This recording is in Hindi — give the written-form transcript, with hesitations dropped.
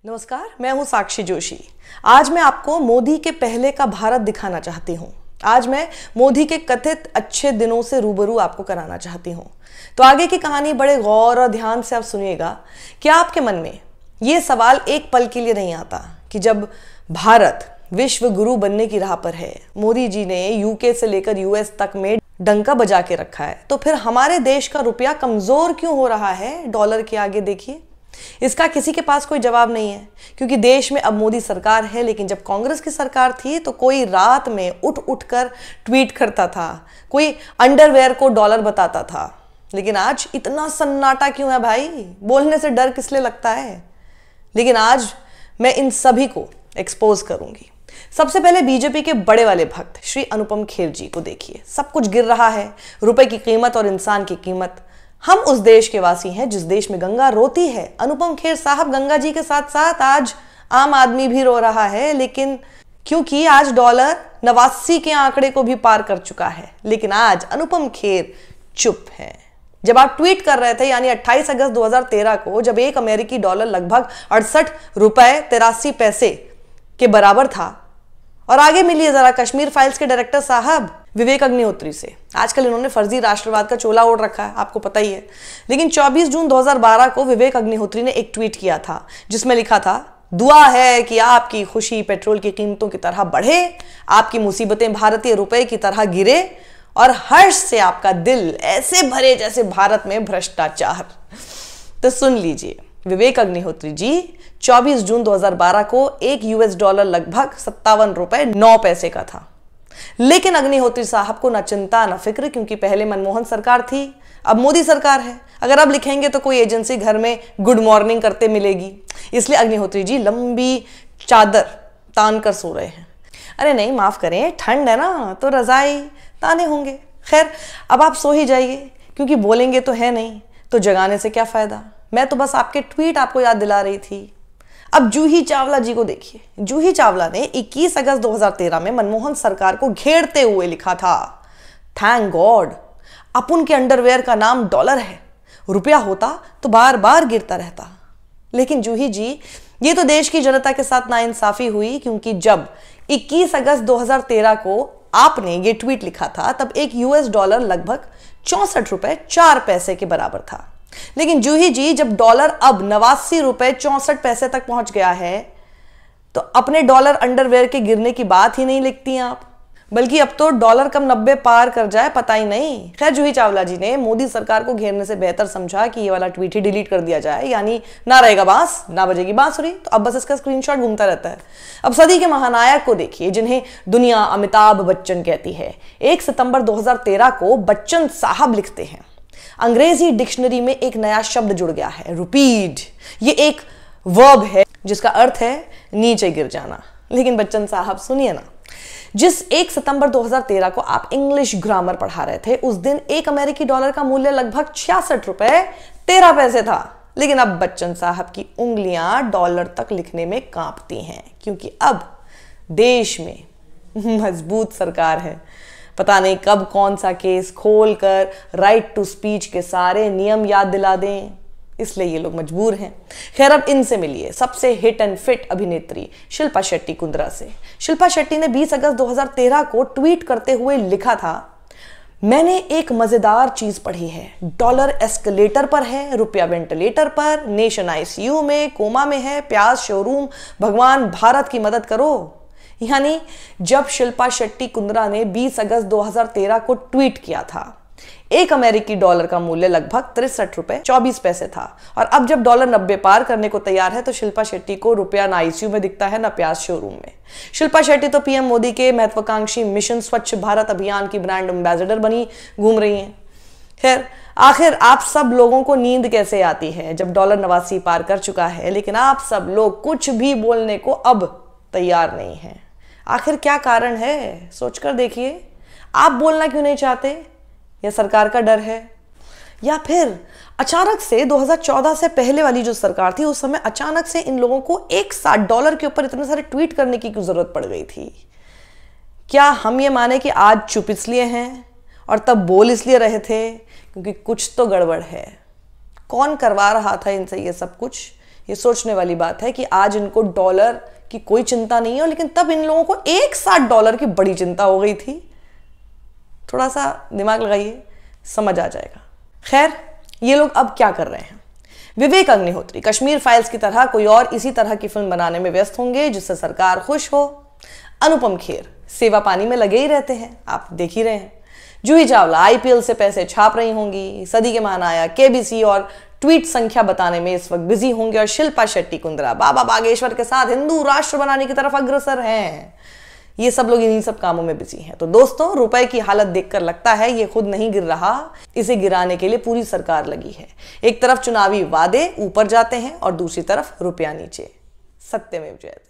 नमस्कार, मैं हूं साक्षी जोशी। आज मैं आपको मोदी के पहले का भारत दिखाना चाहती हूं। आज मैं मोदी के कथित अच्छे दिनों से रूबरू आपको कराना चाहती हूं। तो आगे की कहानी बड़े गौर और ध्यान से आप सुनिएगा। क्या आपके मन में यह सवाल एक पल के लिए नहीं आता कि जब भारत विश्व गुरु बनने की राह पर है, मोदी जी ने यूके से लेकर यूएस तक में डंका बजा के रखा है, तो फिर हमारे देश का रुपया कमजोर क्यों हो रहा है डॉलर के आगे? देखिए, इसका किसी के पास कोई जवाब नहीं है, क्योंकि देश में अब मोदी सरकार है। लेकिन जब कांग्रेस की सरकार थी तो कोई रात में उठ कर ट्वीट करता था, कोई अंडरवेयर को डॉलर बताता था। लेकिन आज इतना सन्नाटा क्यों है भाई? बोलने से डर किस लिए लगता है? लेकिन आज मैं इन सभी को एक्सपोज करूंगी। सबसे पहले बीजेपी के बड़े वाले भक्त श्री अनुपम खेर जी को देखिए। सब कुछ गिर रहा है, रुपए की कीमत और इंसान की कीमत। हम उस देश के वासी हैं जिस देश में गंगा रोती है। अनुपम खेर साहब गंगा जी के साथ साथ आज आम आदमी भी रो रहा है, लेकिन क्योंकि आज डॉलर 89 के आंकड़े को भी पार कर चुका है। लेकिन आज अनुपम खेर चुप है। जब आप ट्वीट कर रहे थे, यानी 28 अगस्त 2013 को, जब एक अमेरिकी डॉलर लगभग 68 रुपए 83 पैसे के बराबर था। और आगे मिलिए जरा कश्मीर फाइल्स के डायरेक्टर साहब विवेक अग्निहोत्री से। आजकल इन्होंने फर्जी राष्ट्रवाद का चोला ओढ़ रखा है, आपको पता ही है। लेकिन 24 जून 2012 को विवेक अग्निहोत्री ने एक ट्वीट किया था जिसमें लिखा था, दुआ है कि आपकी खुशी पेट्रोल की कीमतों की तरह बढ़े, आपकी मुसीबतें भारतीय रुपए की तरह गिरे और हर्ष से आपका दिल ऐसे भरे जैसे भारत में भ्रष्टाचार। तो सुन लीजिए, विवेक अग्निहोत्री जी 24 जून 2012 को एक यूएस डॉलर लगभग 57 रुपए 9 पैसे का था। लेकिन अग्निहोत्री साहब को ना चिंता ना फिक्र, क्योंकि पहले मनमोहन सरकार थी, अब मोदी सरकार है। अगर अब लिखेंगे तो कोई एजेंसी घर में गुड मॉर्निंग करते मिलेगी। इसलिए अग्निहोत्री जी लंबी चादर तान कर सो रहे हैं। अरे नहीं, माफ करें, ठंड है ना, तो रजाई ताने होंगे। खैर, अब आप सो ही जाइए, क्योंकि बोलेंगे तो है नहीं, तो जगाने से क्या फायदा। मैं तो बस आपके ट्वीट आपको याद दिला रही थी। अब जूही चावला जी को देखिए। जूही चावला ने 21 अगस्त 2013 में मनमोहन सरकार को घेरते हुए लिखा था, थैंक गॉड अपुन के अंडरवेयर का नाम डॉलर है, रुपया होता तो बार बार गिरता रहता। लेकिन जूही जी, ये तो देश की जनता के साथ नाइंसाफी हुई, क्योंकि जब 21 अगस्त 2013 को आपने ये ट्वीट लिखा था, तब एक यूएस डॉलर लगभग 64 रुपए 4 पैसे के बराबर था। लेकिन जूही जी, जब डॉलर अब 89 रुपए 64 पैसे तक पहुंच गया है, तो अपने डॉलर अंडरवेयर के गिरने की बात ही नहीं लिखती हैं आप, बल्कि अब तो डॉलर कब 90 पार कर जाए पता ही नहीं। खैर, जूही चावला जी ने मोदी सरकार को घेरने से बेहतर समझा कि ये वाला ट्वीट ही डिलीट कर दिया जाए, यानी ना रहेगा बांस ना बजेगी बांसुरी। तो अब बस इसका स्क्रीनशॉट घूमता रहता है। अब सदी के महानायक को देखिए, जिन्हें दुनिया अमिताभ बच्चन कहती है। 1 सितंबर 2013 को बच्चन साहब लिखते हैं, अंग्रेजी डिक्शनरी में एक नया शब्द जुड़ गया है, रुपीड। ये एक वर्ब है जिसका अर्थ है नीचे गिर जाना। लेकिन बच्चन साहब सुनिए ना, जिस 1 सितंबर 2013 को आप इंग्लिश ग्रामर पढ़ा रहे थे, उस दिन एक अमेरिकी डॉलर का मूल्य लगभग 66 रुपए 13 पैसे था। लेकिन अब बच्चन साहब की उंगलियां डॉलर तक लिखने में कांपती हैं, क्योंकि अब देश में मजबूत सरकार है। पता नहीं कब कौन सा केस खोलकर राइट टू स्पीच के सारे नियम याद दिला दें, इसलिए ये लोग मजबूर हैं। खैर, अब इनसे मिलिए सबसे हिट एंड फिट अभिनेत्री शिल्पा शेट्टी कुंद्रा से। शिल्पा शेट्टी ने 20 अगस्त 2013 को ट्वीट करते हुए लिखा था, मैंने एक मजेदार चीज पढ़ी है, डॉलर एस्केलेटर पर है, रुपया वेंटिलेटर पर, नेशन आईसीयू में, कोमा में है, प्याज शोरूम, भगवान भारत की मदद करो। यानी जब शिल्पा शेट्टी कुंद्रा ने 20 अगस्त 2013 को ट्वीट किया था, एक अमेरिकी डॉलर का मूल्य लगभग 63 रुपए 24 पैसे था। और अब जब डॉलर 90 पार करने को तैयार है, तो शिल्पा शेट्टी को रुपया ना आईसीयू में दिखता है ना प्याज शोरूम में। शिल्पा शेट्टी तो पीएम मोदी के महत्वाकांक्षी मिशन स्वच्छ भारत अभियान की ब्रांड एम्बेसडर बनी घूम रही हैं। खैर, आखिर आप सब लोगों को नींद कैसे आती है जब डॉलर 89 पार कर चुका है, लेकिन आप सब लोग कुछ भी बोलने को अब तैयार नहीं है। आखिर क्या कारण है? सोचकर देखिए। आप बोलना क्यों नहीं चाहते? या सरकार का डर है? या फिर अचानक से 2014 से पहले वाली जो सरकार थी, उस समय अचानक से इन लोगों को एक साथ डॉलर के ऊपर इतने सारे ट्वीट करने की क्यों जरूरत पड़ गई थी? क्या हम ये माने कि आज चुप इसलिए हैं और तब बोल इसलिए रहे थे क्योंकि कुछ तो गड़बड़ है? कौन करवा रहा था इनसे ये सब कुछ? ये सोचने वाली बात है कि आज इनको डॉलर की कोई चिंता नहीं है, लेकिन तब इन लोगों को एक साथ डॉलर की बड़ी चिंता हो गई थी। थोड़ा सा दिमाग लगाइए, समझ आ जाएगा। खैर, ये लोग अब क्या कर रहे हैं? विवेक अग्निहोत्री कश्मीर फाइल्स की तरह कोई और इसी तरह की फिल्म बनाने में व्यस्त होंगे जिससे सरकार खुश हो। अनुपम खेर सेवा पानी में लगे ही रहते हैं, आप देख ही रहे हैं। जूही चावला आईपीएल से पैसे छाप रही होंगी। सदी के महानायक केबीसी और ट्वीट संख्या बताने में इस वक्त बिजी होंगे। और शिल्पा शेट्टी कुंद्रा बाबा बागेश्वर के साथ हिंदू राष्ट्र बनाने की तरफ अग्रसर हैं। ये सब लोग इन्हीं सब कामों में बिजी हैं। तो दोस्तों, रुपए की हालत देखकर लगता है ये खुद नहीं गिर रहा, इसे गिराने के लिए पूरी सरकार लगी है। एक तरफ चुनावी वादे ऊपर जाते हैं और दूसरी तरफ रुपया नीचे। सत्यमेव जयते।